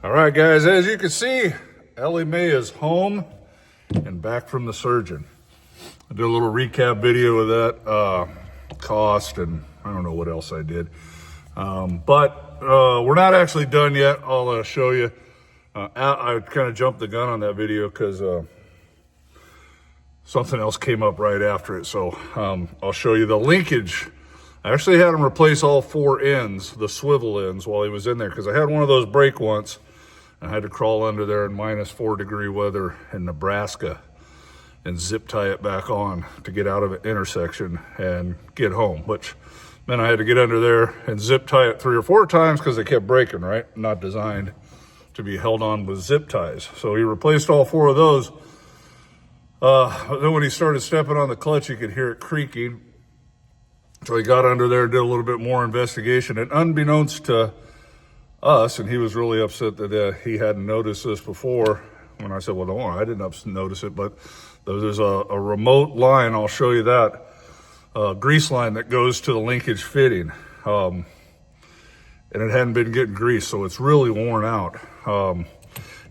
All right, guys, as you can see, Ellie Mae is home and back from the surgeon. I did a little recap video of that cost, and I don't know what else I did. But we're not actually done yet. I'll show you. I kind of jumped the gun on that video because something else came up right after it. So I'll show you the linkage. I actually had him replace all four ends, the swivel ends, while he was in there, because I had one of those break once. I had to crawl under there in -4-degree weather in Nebraska and zip tie it back on to get out of an intersection and get home, which meant I had to get under there and zip tie it 3 or 4 times because it kept breaking, right? Not designed to be held on with zip ties. So he replaced all 4 of those. Then when he started stepping on the clutch, you could hear it creaking. So he got under there, did a little bit more investigation, and unbeknownst to us, and he was really upset that he hadn't noticed this before. When I said, well, no, I didn't notice it, but there's a remote line, I'll show you that, grease line that goes to the linkage fitting. And it hadn't been getting greased, so it's really worn out.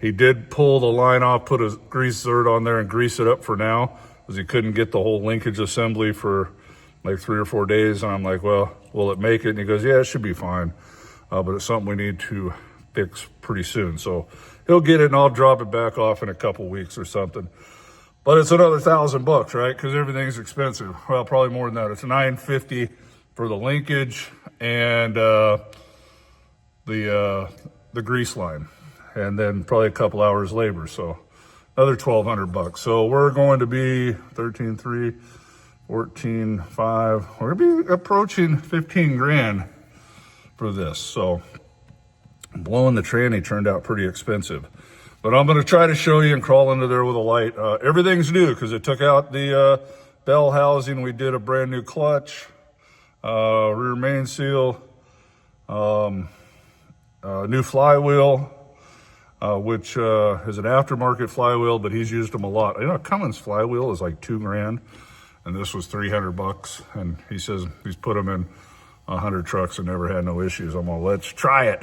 He did pull the line off, put a grease zerd on there and grease it up for now, because he couldn't get the whole linkage assembly for like 3 or 4 days. And I'm like, well, will it make it? And he goes, yeah, it should be fine. But it's something we need to fix pretty soon. So he'll get it and I'll drop it back off in a couple weeks or something. But it's another $1,000, right? Because everything's expensive. Well, probably more than that. It's $950 for the linkage and the grease line, and then probably a couple hours labor. So another $1,200. So we're going to be 13.3, 14.5. We're gonna be approaching 15 grand for this. So blowing the tranny turned out pretty expensive. But I'm going to try to show you and crawl under there with a light. Everything's new because it took out the bell housing. We did a brand new clutch, rear main seal, new flywheel, which is an aftermarket flywheel, but he's used them a lot. You know, a Cummins flywheel is like $2 grand, and this was $300. And he says he's put them in 100 trucks and never had no issues. I'm all, let's try it.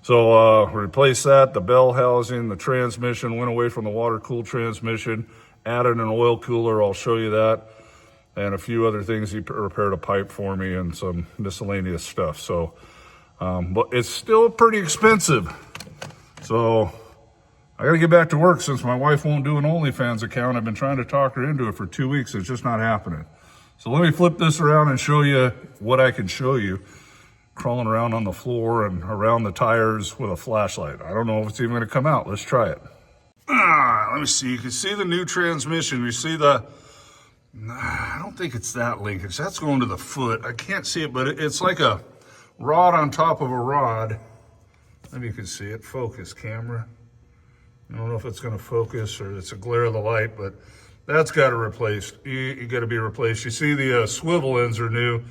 So replaced that, the bell housing, the transmission, went away from the water-cooled transmission, added an oil cooler, I'll show you that, and a few other things. He repaired a pipe for me and some miscellaneous stuff. So, but it's still pretty expensive. So I got to get back to work since my wife won't do an OnlyFans account. I've been trying to talk her into it for 2 weeks. It's just not happening. So let me flip this around and show you what I can show you. Crawling around on the floor and around the tires with a flashlight. I don't know if it's even going to come out. Let's try it. Let me see. You can see the new transmission. You see the, I don't think it's that linkage. That's going to the foot. I can't see it, but it's like a rod on top of a rod. Maybe you can see it. Focus, camera. I don't know if it's going to focus or it's a glare of the light, but that's got to replace. You got to be replaced. You see the swivel ends are new.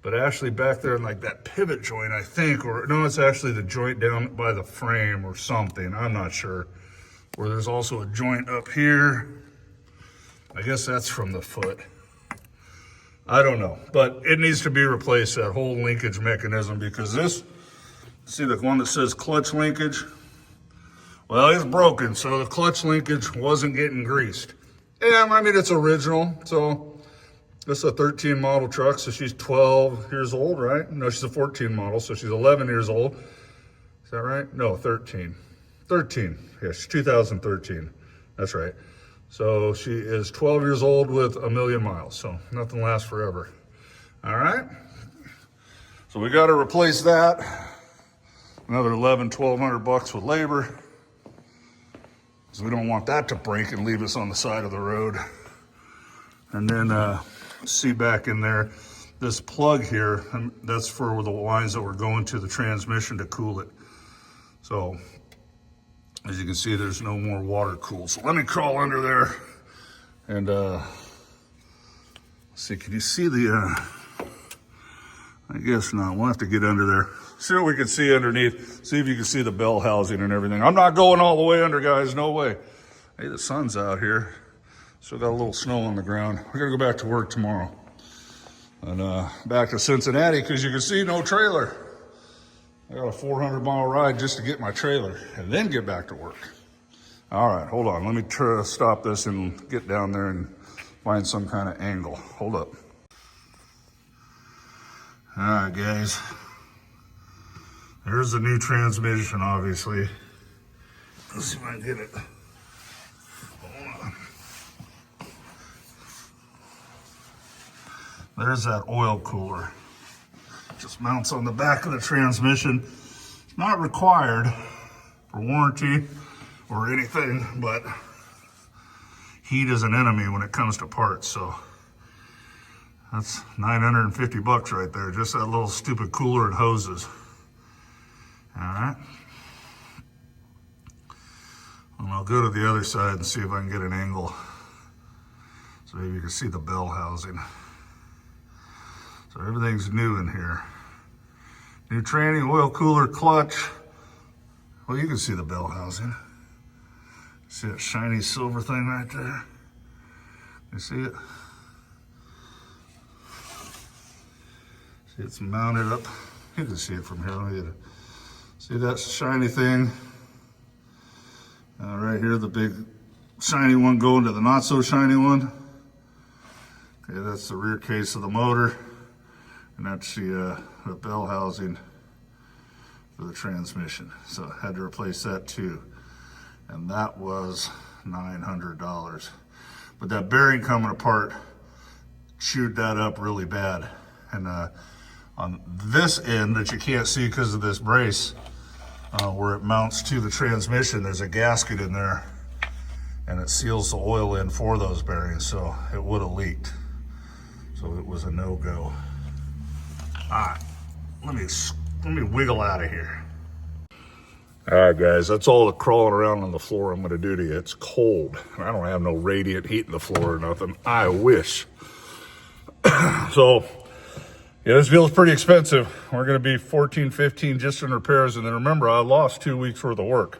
But actually back there in like that pivot joint, I think, or no, it's actually the joint down by the frame or something. I'm not sure. Where there's also a joint up here. I guess that's from the foot. I don't know, but it needs to be replaced, that whole linkage mechanism, because this, see the one that says clutch linkage? Well, it's broken, so the clutch linkage wasn't getting greased. And I mean, it's original, so this is a 13 model truck, so she's 12 years old, right? No, she's a 14 model, so she's 11 years old. Is that right? No, 13. 13, yeah, she's 2013. That's right. So she is 12 years old with 1 million miles, so nothing lasts forever. All right? So we got to replace that. Another $1,200 with labor, because we don't want that to break and leave us on the side of the road. And then, see back in there, this plug here, and that's for the lines that were going to the transmission to cool it. So as you can see, there's no more water cooled. So let me crawl under there and see, can you see the, I guess not, we'll have to get under there. See what we can see underneath. See if you can see the bell housing and everything. I'm not going all the way under, guys, no way. Hey, the sun's out here. Still got a little snow on the ground. We're gonna go back to work tomorrow. And back to Cincinnati, because you can see no trailer. I got a 400-mile ride just to get my trailer and then get back to work. All right, hold on. Let me try to stop this and get down there and find some kind of angle. Hold up. All right, guys. There's the new transmission, obviously. Let's see if I can get it. Hold on. There's that oil cooler. Just mounts on the back of the transmission. It's not required for warranty or anything, but heat is an enemy when it comes to parts, so that's 950 bucks right there, just that little stupid cooler and hoses. All right. And I'll go to the other side and see if I can get an angle so maybe you can see the bell housing. So everything's new in here. New tranny, oil cooler, clutch. Well, you can see the bell housing. See that shiny silver thing right there? You see it? See it's mounted up. You can see it from here. See that shiny thing? Right here, the big shiny one going to the not so shiny one. Okay, that's the rear case of the motor. And that's the bell housing for the transmission. So I had to replace that too. And that was $900. But that bearing coming apart chewed that up really bad. And on this end that you can't see because of this brace, where it mounts to the transmission, there's a gasket in there and it seals the oil in for those bearings, so it would have leaked. So it was a no-go. All right, let me wiggle out of here. All right, guys, that's all the crawling around on the floor I'm gonna do to you. It's cold. I don't have no radiant heat in the floor or nothing. I wish. So, yeah, this feels pretty expensive. We're gonna be $14, $15 just in repairs. And then remember, I lost 2 weeks worth of work.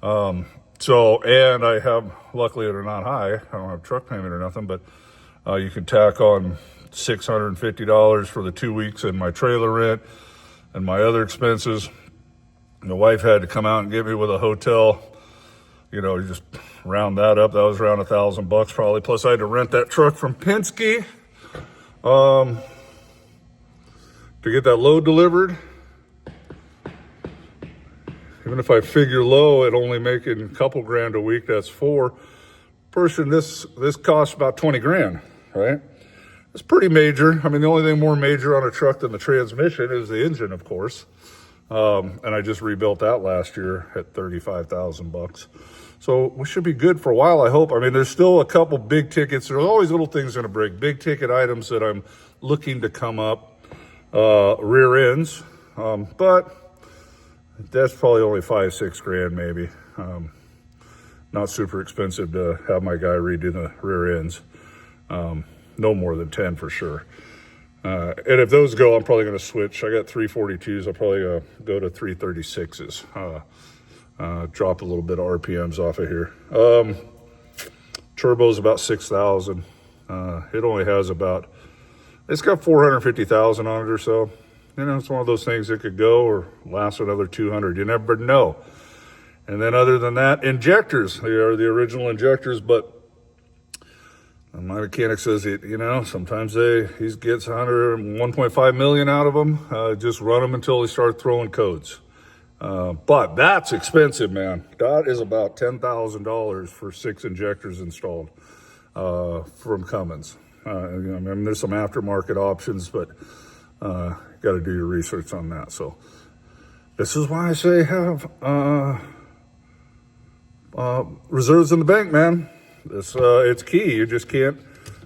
And I have, luckily they're not high. I don't have truck payment or nothing, but you can tack on $650 for the 2 weeks and my trailer rent and my other expenses. And the wife had to come out and get me with a hotel. You know, you just round that up. That was around $1,000 probably. Plus I had to rent that truck from Penske to get that load delivered. Even if I figure low at only making a couple grand a week, that's $4. Person, this costs about 20 grand, right? It's pretty major. I mean, the only thing more major on a truck than the transmission is the engine, of course. And I just rebuilt that last year at $35,000. So we should be good for a while, I hope. I mean, there's still a couple big tickets. There's always little things going to break. Big ticket items that I'm looking to come up, rear ends. But that's probably only 5-6 grand maybe. Not super expensive to have my guy redo the rear ends. No more than 10 for sure. And if those go, I'm probably going to switch. I got 342s. I'll probably go to 336s. Drop a little bit of RPMs off of here. Turbo's about 6,000. It only has it's got 450,000 on it or so. You know, it's one of those things that could go or last another 200. You never know. And then other than that, injectors. They are the original injectors, but my mechanic says, you know, sometimes he gets 1.5 million out of them. Just run them until they start throwing codes. But that's expensive, man. That is about $10,000 for 6 injectors installed from Cummins. I mean, there's some aftermarket options, but you got to do your research on that. So this is why I say have reserves in the bank, man. It's key. You just can't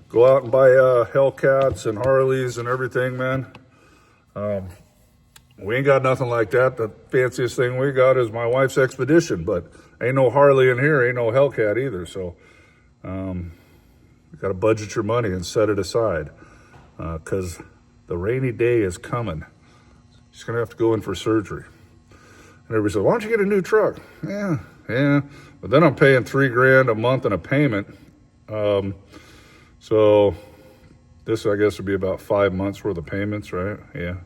go out and buy Hellcats and Harleys and everything, man. We ain't got nothing like that. The fanciest thing we got is my wife's Expedition, but ain't no Harley in here, ain't no Hellcat either. So you got to budget your money and set it aside because the rainy day is coming. She's going to have to go in for surgery. And everybody says, why don't you get a new truck? Yeah. But then I'm paying $3 grand a month in a payment. So this, I guess, would be about 5 months worth of payments, right? Yeah.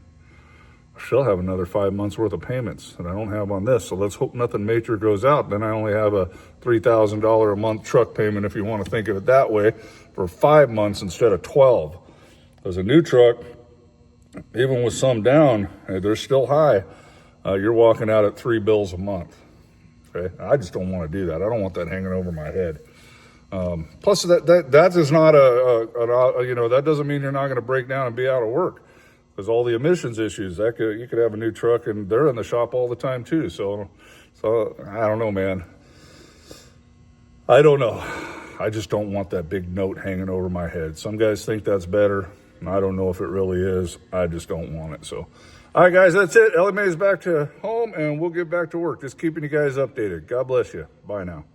still have another 5 months worth of payments that I don't have on this. So let's hope nothing major goes out. Then I only have a $3,000 a month truck payment, if you want to think of it that way, for 5 months instead of 12. Because a new truck, even with some down, they're still high. You're walking out at 3 bills a month. Okay, I just don't want to do that. I don't want that hanging over my head. Plus, that is not that doesn't mean you're not going to break down and be out of work. Because all the emissions issues, you could have a new truck and they're in the shop all the time too. So I don't know, man. I don't know. I just don't want that big note hanging over my head. Some guys think that's better. I don't know if it really is. I just don't want it. So, all right, guys, that's it. Ellie Mae's back to home, and we'll get back to work. Just keeping you guys updated. God bless you. Bye now.